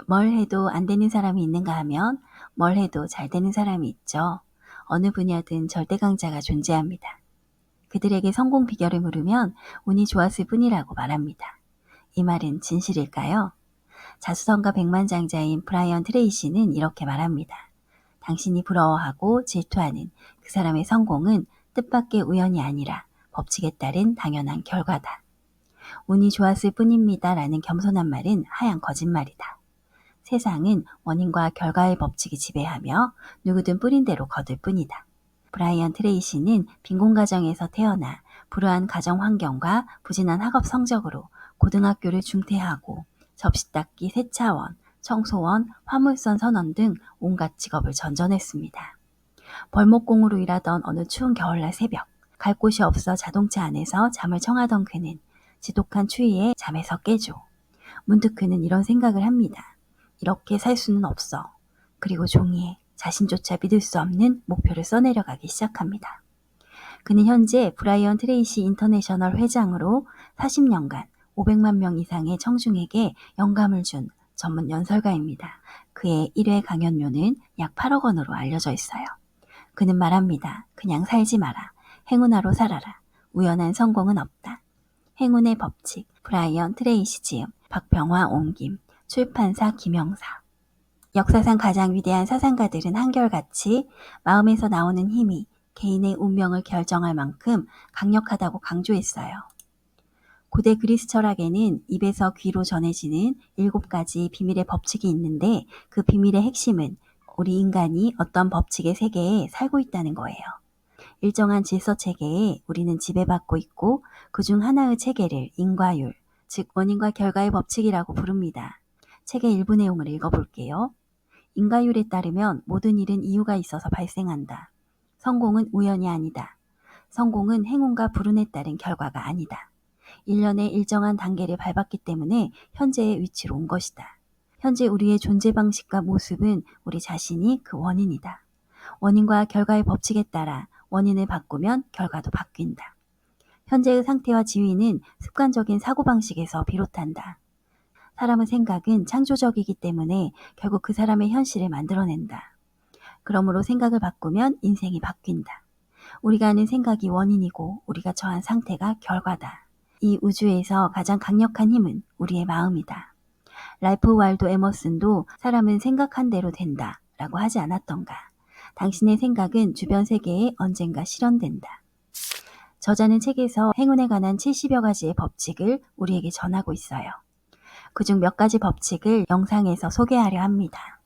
뭘 해도 안 되는 사람이 있는가 하면 뭘 해도 잘 되는 사람이 있죠. 어느 분야든 절대 강자가 존재합니다. 그들에게 성공 비결을 물으면 운이 좋았을 뿐이라고 말합니다. 이 말은 진실일까요? 자수성가 백만장자인 브라이언 트레이시는 이렇게 말합니다. 당신이 부러워하고 질투하는 그 사람의 성공은 뜻밖의 우연이 아니라 법칙에 따른 당연한 결과다. 운이 좋았을 뿐입니다 라는 겸손한 말은 하얀 거짓말이다. 세상은 원인과 결과의 법칙이 지배하며 누구든 뿌린 대로 거둘 뿐이다. 브라이언 트레이시는 빈곤 가정에서 태어나 불우한 가정 환경과 부진한 학업 성적으로 고등학교를 중퇴하고 접시 닦기 세차원, 청소원, 화물선 선원 등 온갖 직업을 전전했습니다. 벌목공으로 일하던 어느 추운 겨울날 새벽, 갈 곳이 없어 자동차 안에서 잠을 청하던 그는 지독한 추위에 잠에서 깨죠. 문득 그는 이런 생각을 합니다. 이렇게 살 수는 없어. 그리고 종이에 자신조차 믿을 수 없는 목표를 써내려가기 시작합니다. 그는 현재 브라이언 트레이시 인터내셔널 회장으로 40년간 500만 명 이상의 청중에게 영감을 준 전문 연설가입니다. 그의 1회 강연료는 약 8억 원으로 알려져 있어요. 그는 말합니다. 그냥 살지 마라. 행운아로 살아라. 우연한 성공은 없다. 행운의 법칙, 브라이언 트레이시 지음, 박병화 옮김, 출판사 김영사. 역사상 가장 위대한 사상가들은 한결같이 마음에서 나오는 힘이 개인의 운명을 결정할 만큼 강력하다고 강조했어요. 고대 그리스 철학에는 입에서 귀로 전해지는 7가지 비밀의 법칙이 있는데 그 비밀의 핵심은 우리 인간이 어떤 법칙의 세계에 살고 있다는 거예요. 일정한 질서 체계에 우리는 지배받고 있고 그중 하나의 체계를 인과율, 즉 원인과 결과의 법칙이라고 부릅니다. 책의 일부 내용을 읽어볼게요. 인과율에 따르면 모든 일은 이유가 있어서 발생한다. 성공은 우연이 아니다. 성공은 행운과 불운에 따른 결과가 아니다. 일련의 일정한 단계를 밟았기 때문에 현재의 위치로 온 것이다. 현재 우리의 존재 방식과 모습은 우리 자신이 그 원인이다. 원인과 결과의 법칙에 따라 원인을 바꾸면 결과도 바뀐다. 현재의 상태와 지위는 습관적인 사고방식에서 비롯한다. 사람의 생각은 창조적이기 때문에 결국 그 사람의 현실을 만들어낸다. 그러므로 생각을 바꾸면 인생이 바뀐다. 우리가 하는 생각이 원인이고 우리가 처한 상태가 결과다. 이 우주에서 가장 강력한 힘은 우리의 마음이다. 랄프 와일도 에머슨도 사람은 생각한 대로 된다 라고 하지 않았던가. 당신의 생각은 주변 세계에 언젠가 실현된다. 저자는 책에서 행운에 관한 70여 가지의 법칙을 우리에게 전하고 있어요. 그중 몇 가지 법칙을 영상에서 소개하려 합니다.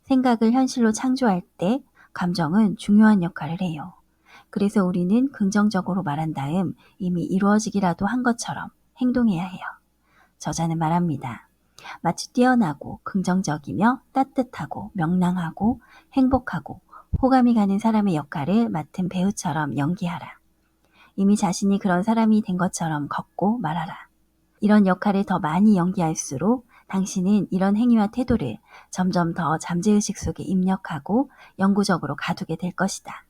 생각을 현실로 창조할 때 감정은 중요한 역할을 해요. 그래서 우리는 긍정적으로 말한 다음 이미 이루어지기라도 한 것처럼 행동해야 해요. 저자는 말합니다. 마치 뛰어나고 긍정적이며 따뜻하고 명랑하고 행복하고 호감이 가는 사람의 역할을 맡은 배우처럼 연기하라. 이미 자신이 그런 사람이 된 것처럼 걷고 말하라. 이런 역할을 더 많이 연기할수록 당신은 이런 행위와 태도를 점점 더 잠재의식 속에 입력하고 영구적으로 가두게 될 것이다.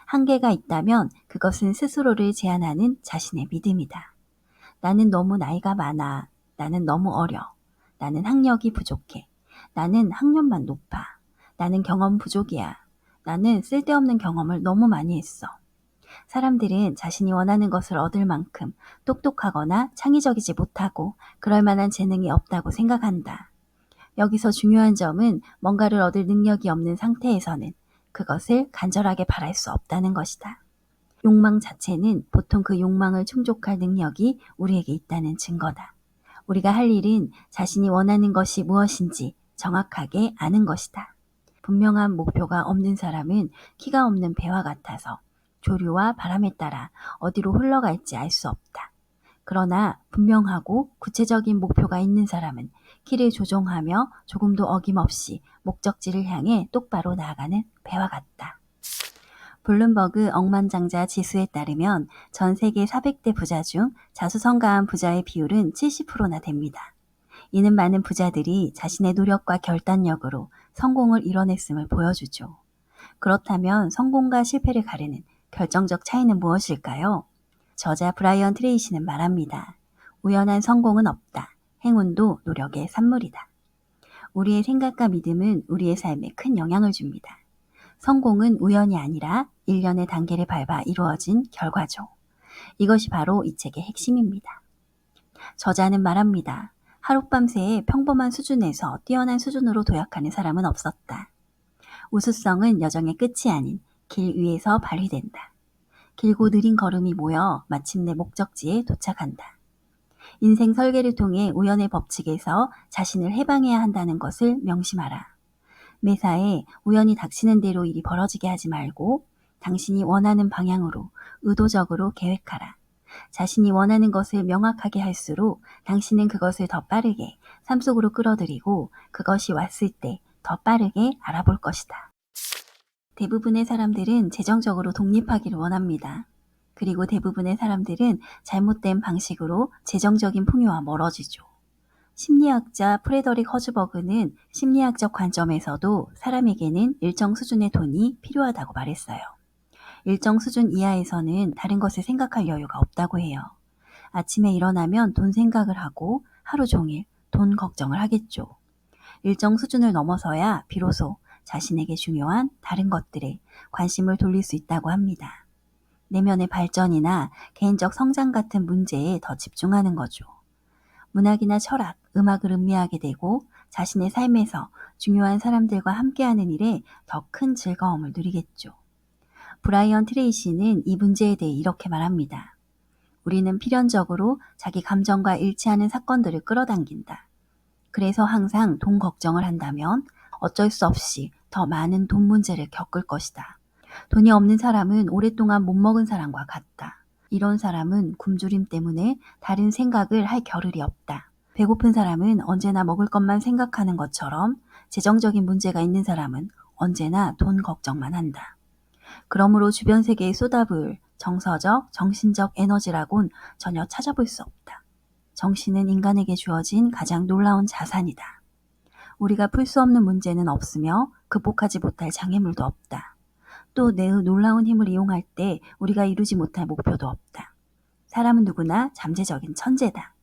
한계가 있다면 그것은 스스로를 제한하는 자신의 믿음이다. 나는 너무 나이가 많아. 나는 너무 어려. 나는 학력이 부족해. 나는 학년만 높아. 나는 경험 부족이야. 나는 쓸데없는 경험을 너무 많이 했어. 사람들은 자신이 원하는 것을 얻을 만큼 똑똑하거나 창의적이지 못하고 그럴 만한 재능이 없다고 생각한다. 여기서 중요한 점은 뭔가를 얻을 능력이 없는 상태에서는 그것을 간절하게 바랄 수 없다는 것이다. 욕망 자체는 보통 그 욕망을 충족할 능력이 우리에게 있다는 증거다. 우리가 할 일은 자신이 원하는 것이 무엇인지 정확하게 아는 것이다. 분명한 목표가 없는 사람은 키가 없는 배와 같아서 조류와 바람에 따라 어디로 흘러갈지 알 수 없다. 그러나 분명하고 구체적인 목표가 있는 사람은 키를 조정하며 조금도 어김없이 목적지를 향해 똑바로 나아가는 배와 같다. 블룸버그 억만장자 지수에 따르면 전 세계 400대 부자 중 자수성가한 부자의 비율은 70%나 됩니다. 이는 많은 부자들이 자신의 노력과 결단력으로 성공을 이뤄냈음을 보여주죠. 그렇다면 성공과 실패를 가르는 결정적 차이는 무엇일까요? 저자 브라이언 트레이시는 말합니다. 우연한 성공은 없다. 행운도 노력의 산물이다. 우리의 생각과 믿음은 우리의 삶에 큰 영향을 줍니다. 성공은 우연이 아니라 일련의 단계를 밟아 이루어진 결과죠. 이것이 바로 이 책의 핵심입니다. 저자는 말합니다. 하룻밤새에 평범한 수준에서 뛰어난 수준으로 도약하는 사람은 없었다. 우수성은 여정의 끝이 아닌 길 위에서 발휘된다. 길고 느린 걸음이 모여 마침내 목적지에 도착한다. 인생 설계를 통해 우연의 법칙에서 자신을 해방해야 한다는 것을 명심하라. 매사에 우연히 닥치는 대로 일이 벌어지게 하지 말고 당신이 원하는 방향으로 의도적으로 계획하라. 자신이 원하는 것을 명확하게 할수록 당신은 그것을 더 빠르게 삶 속으로 끌어들이고 그것이 왔을 때 더 빠르게 알아볼 것이다. 대부분의 사람들은 재정적으로 독립하기를 원합니다. 그리고 대부분의 사람들은 잘못된 방식으로 재정적인 풍요와 멀어지죠. 심리학자 프레더릭 허즈버그는 심리학적 관점에서도 사람에게는 일정 수준의 돈이 필요하다고 말했어요. 일정 수준 이하에서는 다른 것을 생각할 여유가 없다고 해요. 아침에 일어나면 돈 생각을 하고 하루 종일 돈 걱정을 하겠죠. 일정 수준을 넘어서야 비로소 자신에게 중요한 다른 것들에 관심을 돌릴 수 있다고 합니다. 내면의 발전이나 개인적 성장 같은 문제에 더 집중하는 거죠. 문학이나 철학, 음악을 음미하게 되고 자신의 삶에서 중요한 사람들과 함께하는 일에 더 큰 즐거움을 누리겠죠. 브라이언 트레이시는 이 문제에 대해 이렇게 말합니다. 우리는 필연적으로 자기 감정과 일치하는 사건들을 끌어당긴다. 그래서 항상 돈 걱정을 한다면 어쩔 수 없이 더 많은 돈 문제를 겪을 것이다. 돈이 없는 사람은 오랫동안 못 먹은 사람과 같다. 이런 사람은 굶주림 때문에 다른 생각을 할 겨를이 없다. 배고픈 사람은 언제나 먹을 것만 생각하는 것처럼 재정적인 문제가 있는 사람은 언제나 돈 걱정만 한다. 그러므로 주변 세계에 쏟아부을 정서적, 정신적 에너지라곤 전혀 찾아볼 수 없다. 정신은 인간에게 주어진 가장 놀라운 자산이다. 우리가 풀 수 없는 문제는 없으며 극복하지 못할 장애물도 없다. 또 내의 놀라운 힘을 이용할 때 우리가 이루지 못할 목표도 없다. 사람은 누구나 잠재적인 천재다.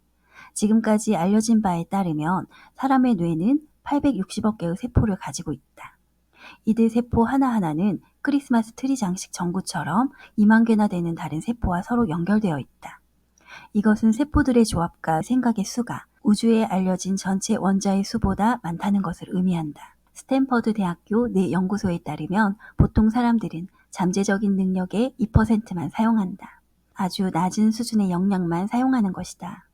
지금까지 알려진 바에 따르면 사람의 뇌는 860억 개의 세포를 가지고 있다. 이들 세포 하나하나는 크리스마스 트리 장식 전구처럼 2만 개나 되는 다른 세포와 서로 연결되어 있다. 이것은 세포들의 조합과 생각의 수가 우주에 알려진 전체 원자의 수보다 많다는 것을 의미한다. 스탠퍼드 대학교 내 연구소에 따르면 보통 사람들은 잠재적인 능력의 2%만 사용한다. 아주 낮은 수준의 역량만 사용하는 것이다.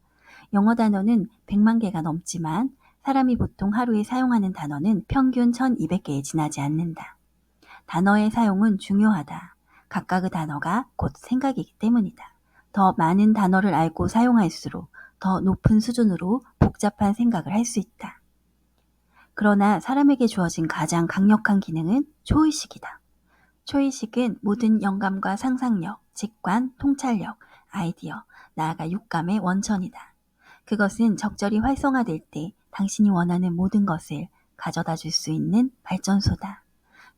영어 단어는 100만 개가 넘지만 사람이 보통 하루에 사용하는 단어는 평균 1200개에 지나지 않는다. 단어의 사용은 중요하다. 각각의 단어가 곧 생각이기 때문이다. 더 많은 단어를 알고 사용할수록 더 높은 수준으로 복잡한 생각을 할 수 있다. 그러나 사람에게 주어진 가장 강력한 기능은 초의식이다. 초의식은 모든 영감과 상상력, 직관, 통찰력, 아이디어, 나아가 육감의 원천이다. 그것은 적절히 활성화될 때 당신이 원하는 모든 것을 가져다 줄 수 있는 발전소다.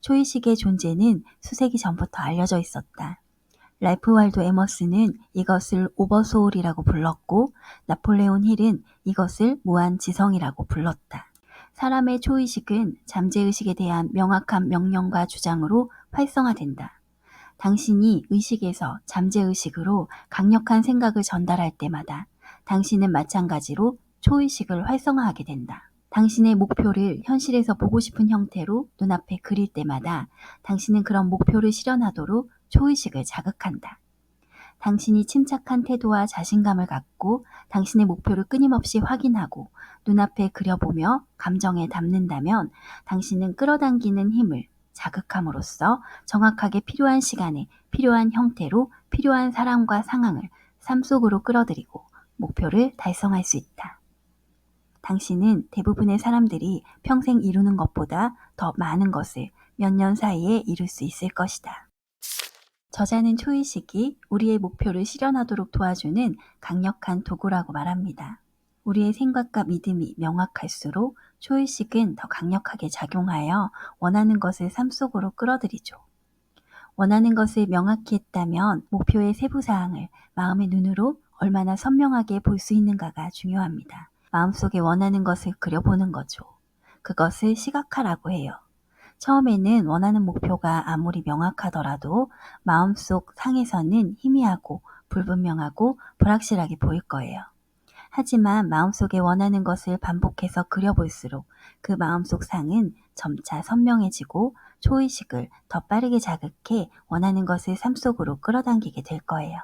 초의식의 존재는 수세기 전부터 알려져 있었다. 랄프 waldo 에머슨은 이것을 오버소울이라고 불렀고 나폴레온 힐은 이것을 무한지성이라고 불렀다. 사람의 초의식은 잠재의식에 대한 명확한 명령과 주장으로 활성화된다. 당신이 의식에서 잠재의식으로 강력한 생각을 전달할 때마다 당신은 마찬가지로 초의식을 활성화하게 된다. 당신의 목표를 현실에서 보고 싶은 형태로 눈앞에 그릴 때마다 당신은 그런 목표를 실현하도록 초의식을 자극한다. 당신이 침착한 태도와 자신감을 갖고 당신의 목표를 끊임없이 확인하고 눈앞에 그려보며 감정에 담는다면 당신은 끌어당기는 힘을 자극함으로써 정확하게 필요한 시간에 필요한 형태로 필요한 사람과 상황을 삶 속으로 끌어들이고 목표를 달성할 수 있다. 당신은 대부분의 사람들이 평생 이루는 것보다 더 많은 것을 몇 년 사이에 이룰 수 있을 것이다. 저자는 초의식이 우리의 목표를 실현하도록 도와주는 강력한 도구라고 말합니다. 우리의 생각과 믿음이 명확할수록 초의식은 더 강력하게 작용하여 원하는 것을 삶 속으로 끌어들이죠. 원하는 것을 명확히 했다면 목표의 세부 사항을 마음의 눈으로 얼마나 선명하게 볼 수 있는가가 중요합니다. 마음속에 원하는 것을 그려보는 거죠. 그것을 시각화라고 해요. 처음에는 원하는 목표가 아무리 명확하더라도 마음속 상에서는 희미하고 불분명하고 불확실하게 보일 거예요. 하지만 마음속에 원하는 것을 반복해서 그려볼수록 그 마음속 상은 점차 선명해지고 초의식을 더 빠르게 자극해 원하는 것을 삶 속으로 끌어당기게 될 거예요.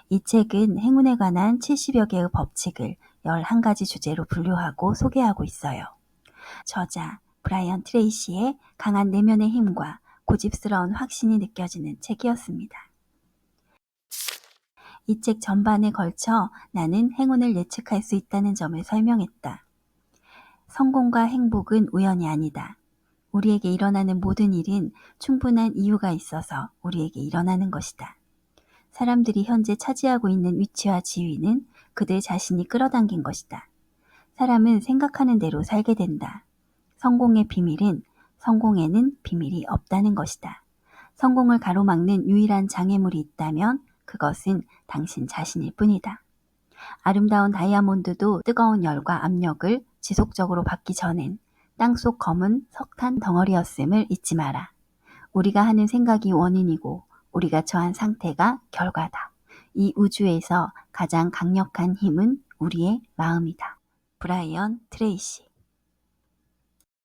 이 책은 행운에 관한 70여 개의 법칙을 11가지 주제로 분류하고 소개하고 있어요. 저자 브라이언 트레이시의 강한 내면의 힘과 고집스러운 확신이 느껴지는 책이었습니다. 이 책 전반에 걸쳐 나는 행운을 예측할 수 있다는 점을 설명했다. 성공과 행복은 우연이 아니다. 우리에게 일어나는 모든 일은 충분한 이유가 있어서 우리에게 일어나는 것이다. 사람들이 현재 차지하고 있는 위치와 지위는 그들 자신이 끌어당긴 것이다. 사람은 생각하는 대로 살게 된다. 성공의 비밀은 성공에는 비밀이 없다는 것이다. 성공을 가로막는 유일한 장애물이 있다면 그것은 당신 자신일 뿐이다. 아름다운 다이아몬드도 뜨거운 열과 압력을 지속적으로 받기 전엔 땅속 검은 석탄 덩어리였음을 잊지 마라. 우리가 하는 생각이 원인이고 우리가 처한 상태가 결과다. 이 우주에서 가장 강력한 힘은 우리의 마음이다. 브라이언 트레이시.